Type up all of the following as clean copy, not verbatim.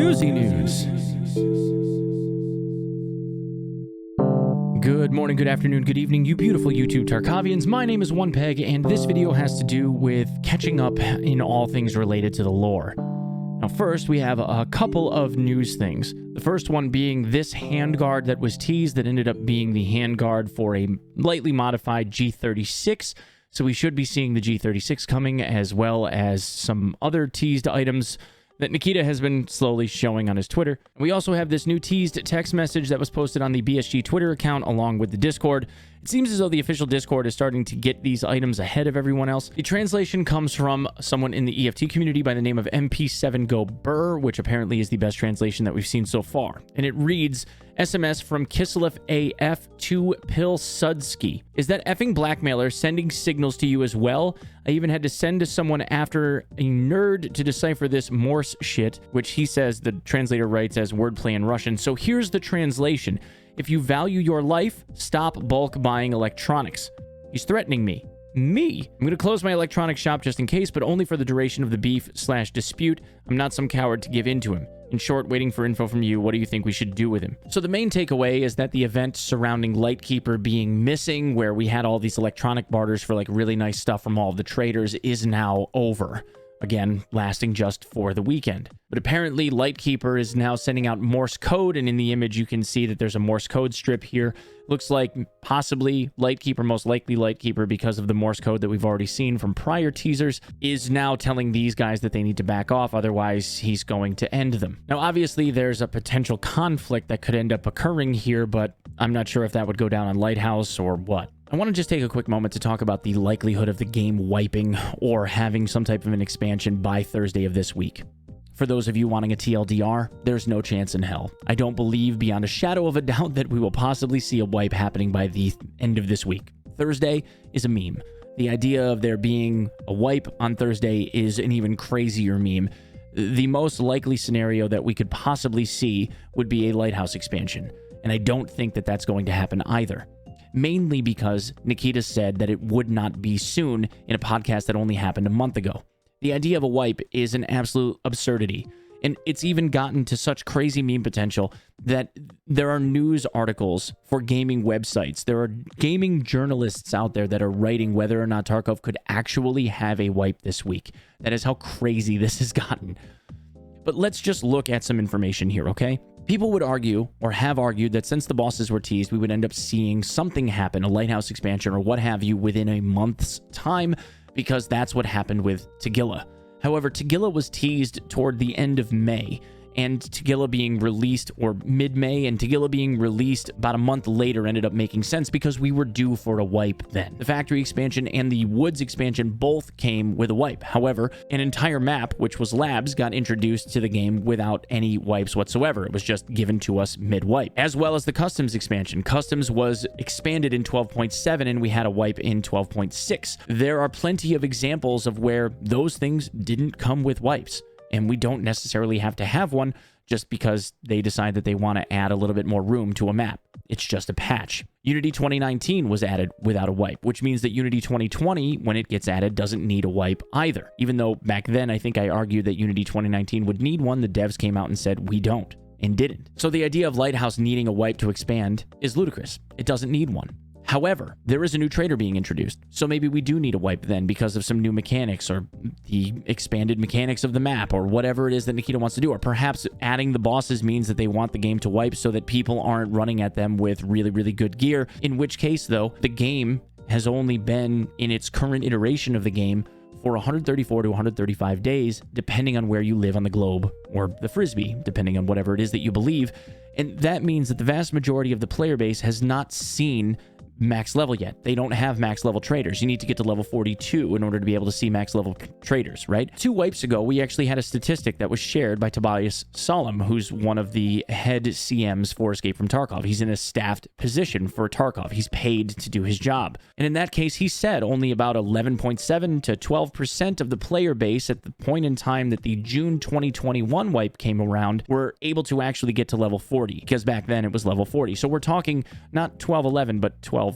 Newsy News. Good morning, good afternoon, good evening, you beautiful YouTube Tarkovians. My name is Onepeg, and this video has to do with catching up in all things related to the lore. Now, first, we have a couple of news things. The first one being this handguard that was teased that ended up being the handguard for a lightly modified G36. So we should be seeing the G36 coming, as well as some other teased items that Nikita has been slowly showing on his Twitter. We also have this new teased text message that was posted on the BSG Twitter account along with the Discord. It seems as though the official Discord is starting to get these items ahead of everyone else. The translation comes from someone in the EFT community by the name of MP7GoBurr, which apparently is the best translation that we've seen so far. And it reads, SMS from Kislev AF to Pilsudski. Is that effing blackmailer sending signals to you as well? I even had to send to someone after a nerd to decipher this Morse shit, which he says the translator writes as wordplay in Russian. So here's the translation. If you value your life, stop bulk buying electronics. He's threatening me. Me? I'm going to close my electronics shop just in case, but only for the duration of the beef/dispute. I'm not some coward to give in to him. In short, waiting for info from you. What do you think we should do with him? So the main takeaway is that the event surrounding Lightkeeper being missing, where we had all these electronic barters for like really nice stuff from all of the traders, is now over. Again, lasting just for the weekend. But apparently Lightkeeper is now sending out Morse code, and in the image you can see that there's a Morse code strip here. Looks like possibly Lightkeeper, most likely Lightkeeper, because of the Morse code that we've already seen from prior teasers, is now telling these guys that they need to back off, otherwise he's going to end them. Now obviously there's a potential conflict that could end up occurring here, but I'm not sure if that would go down on Lighthouse or what. I want to just take a quick moment to talk about the likelihood of the game wiping or having some type of an expansion by Thursday of this week. For those of you wanting a TLDR, there's no chance in hell. I don't believe beyond a shadow of a doubt that we will possibly see a wipe happening by the end of this week. Thursday is a meme. The idea of there being a wipe on Thursday is an even crazier meme. The most likely scenario that we could possibly see would be a Lighthouse expansion, and I don't think that that's going to happen either. Mainly because Nikita said that it would not be soon in a podcast that only happened a month ago. The idea of a wipe is an absolute absurdity, and it's even gotten to such crazy meme potential that there are news articles for gaming websites. There are gaming journalists out there that are writing whether or not Tarkov could actually have a wipe this week. That is how crazy this has gotten. But let's just look at some information here, okay? People would argue, or have argued, that since the bosses were teased, we would end up seeing something happen, a Lighthouse expansion or what have you, within a month's time, because that's what happened with Tagilla. However, Tagilla was teased toward the end of May, and Tagilla being released, or mid-May, and Tagilla being released about a month later ended up making sense because we were due for a wipe then. The factory expansion and the woods expansion both came with a wipe. However, an entire map, which was Labs, got introduced to the game without any wipes whatsoever. It was just given to us mid-wipe. As well as the customs expansion. Customs was expanded in 12.7 and we had a wipe in 12.6. There are plenty of examples of where those things didn't come with wipes. And we don't necessarily have to have one just because they decide that they want to add a little bit more room to a map. It's just a patch. Unity 2019 was added without a wipe, which means that Unity 2020, when it gets added, doesn't need a wipe either. Even though back then I think I argued that Unity 2019 would need one, the devs came out and said we don't, and didn't. So the idea of Lighthouse needing a wipe to expand is ludicrous. It doesn't need one. However, there is a new trader being introduced, so maybe we do need a wipe then because of some new mechanics or the expanded mechanics of the map or whatever it is that Nikita wants to do. Or perhaps adding the bosses means that they want the game to wipe so that people aren't running at them with really, really good gear. In which case, though, the game has only been in its current iteration of the game for 134 to 135 days, depending on where you live on the globe or the Frisbee, depending on whatever it is that you believe. And that means that the vast majority of the player base has not seen max level yet. They don't have max level traders. You need to get to level 42 in order to be able to see max level traders, right? 2 wipes ago, we actually had a statistic that was shared by Tobias Solemn, who's one of the head CMs for Escape from Tarkov. He's in a staffed position for Tarkov. He's paid to do his job. And in that case, he said only about 11.7 to 12% of the player base at the point in time that the June 2021 wipe came around were able to actually get to level 40, because back then it was level 40. So we're talking not 1211, but 1210.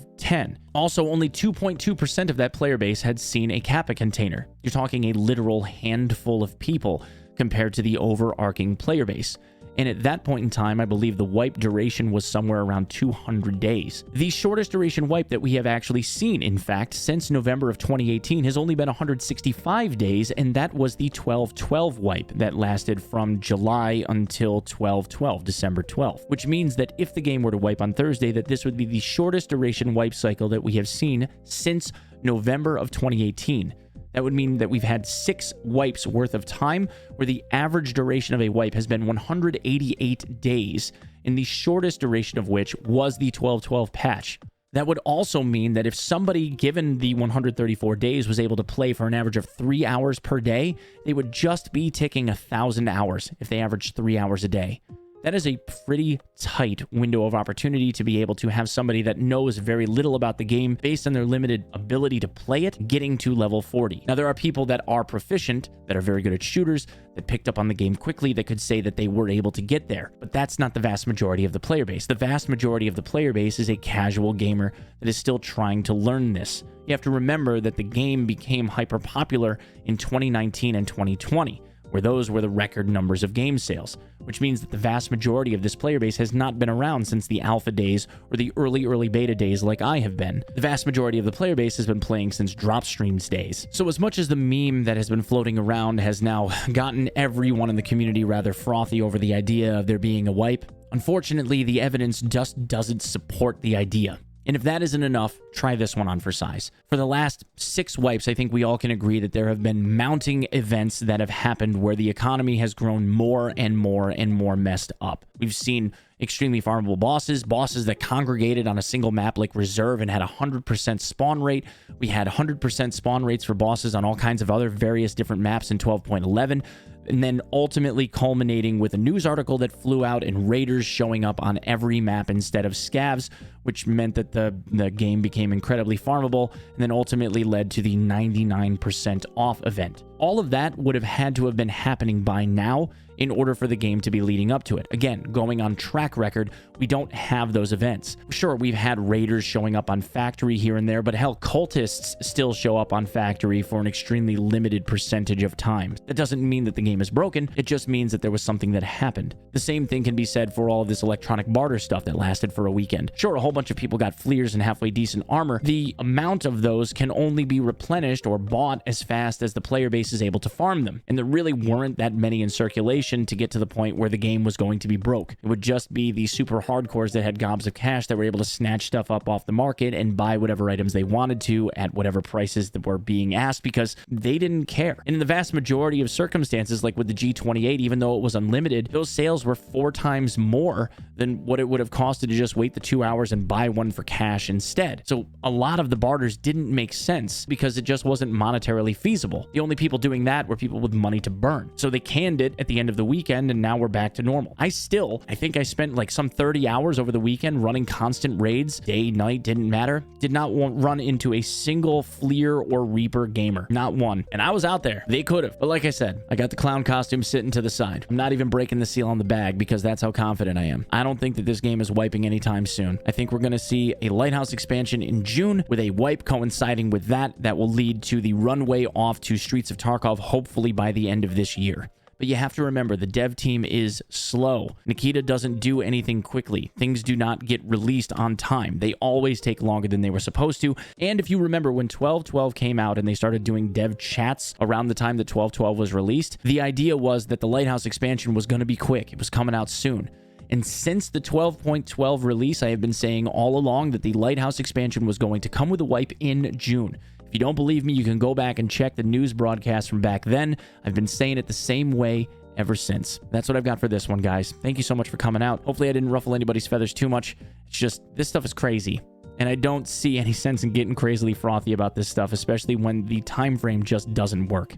Also, only 2.2% of that player base had seen a Kappa container. You're talking a literal handful of people compared to the overarching player base. And at that point in time, I believe the wipe duration was somewhere around 200 days. The shortest duration wipe that we have actually seen, in fact, since November of 2018 has only been 165 days, and that was the 12/12 wipe that lasted from July until 12/12, December 12th, which means that if the game were to wipe on Thursday, that this would be the shortest duration wipe cycle that we have seen since November of 2018. That would mean that we've had 6 wipes worth of time, where the average duration of a wipe has been 188 days, and the shortest duration of which was the 12/12 patch. That would also mean that if somebody, given the 134 days, was able to play for an average of 3 hours per day, they would just be ticking 1,000 hours if they averaged 3 hours a day. That is a pretty tight window of opportunity to be able to have somebody that knows very little about the game based on their limited ability to play it, getting to level 40. Now, there are people that are proficient, that are very good at shooters, that picked up on the game quickly, that could say that they were able to get there. But that's not the vast majority of the player base. The vast majority of the player base is a casual gamer that is still trying to learn this. You have to remember that the game became hyper popular in 2019 and 2020. Where those were the record numbers of game sales, which means that the vast majority of this player base has not been around since the alpha days or the early beta days like I have been. The vast majority of the player base has been playing since drop streams days. So as much as the meme that has been floating around has now gotten everyone in the community rather frothy over the idea of there being a wipe, unfortunately the evidence just doesn't support the idea. And if that isn't enough, try this one on for size. For the last 6 wipes, I think we all can agree that there have been mounting events that have happened where the economy has grown more and more and more messed up. We've seen extremely farmable bosses that congregated on a single map like Reserve and had 100% spawn rate. We had 100% spawn rates for bosses on all kinds of other various different maps in 12.11. And then ultimately culminating with a news article that flew out and raiders showing up on every map instead of scavs, which meant that the game became incredibly farmable and then ultimately led to the 99% off event. All of that would have had to have been happening by now in order for the game to be leading up to it. Again, going on track record, we don't have those events. Sure, we've had raiders showing up on Factory here and there, but hell, cultists still show up on Factory for an extremely limited percentage of time. That doesn't mean that the game is broken, it just means that there was something that happened. The same thing can be said for all of this electronic barter stuff that lasted for a weekend. Sure, a whole bunch of people got fleers and halfway decent armor. The amount of those can only be replenished or bought as fast as the player base is able to farm them. And there really weren't that many in circulation to get to the point where the game was going to be broke. It would just be the super hardcores that had gobs of cash that were able to snatch stuff up off the market and buy whatever items they wanted to at whatever prices that were being asked because they didn't care. And in the vast majority of circumstances, like with the G28, even though it was unlimited, those sales were 4 times more than what it would have costed to just wait the 2 hours and buy one for cash instead. So a lot of the barters didn't make sense because it just wasn't monetarily feasible. The only people doing that were people with money to burn. So they canned it at the end of the weekend and now we're back to normal. I think I spent like some 30 hours over the weekend running constant raids, day, night, didn't matter. Did not run into a single Fleer or Reaper gamer. Not one. And I was out there. They could have. But like I said, I got the clown costume sitting to the side. I'm not even breaking the seal on the bag because that's how confident I am. I don't think that this game is wiping anytime soon. I think we're going to see a lighthouse expansion in June with a wipe coinciding with that will lead to the runway off to Streets of Tarkov hopefully by the end of this year. But you have to remember, the dev team is slow. Nikita doesn't do anything quickly. Things do not get released on time. They always take longer than they were supposed to. And if you remember, when 12.12 came out and they started doing dev chats around the time that 12.12 was released, the idea was that the Lighthouse expansion was going to be quick. It was coming out soon. And since the 12.12 release, I have been saying all along that the Lighthouse expansion was going to come with a wipe in June. If you don't believe me, you can go back and check the news broadcast from back then. I've been saying it the same way ever since. That's what I've got for this one, guys. Thank you so much for coming out. Hopefully I didn't ruffle anybody's feathers too much. It's just, this stuff is crazy. And I don't see any sense in getting crazily frothy about this stuff, especially when the time frame just doesn't work.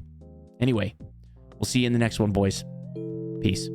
Anyway, we'll see you in the next one, boys. Peace.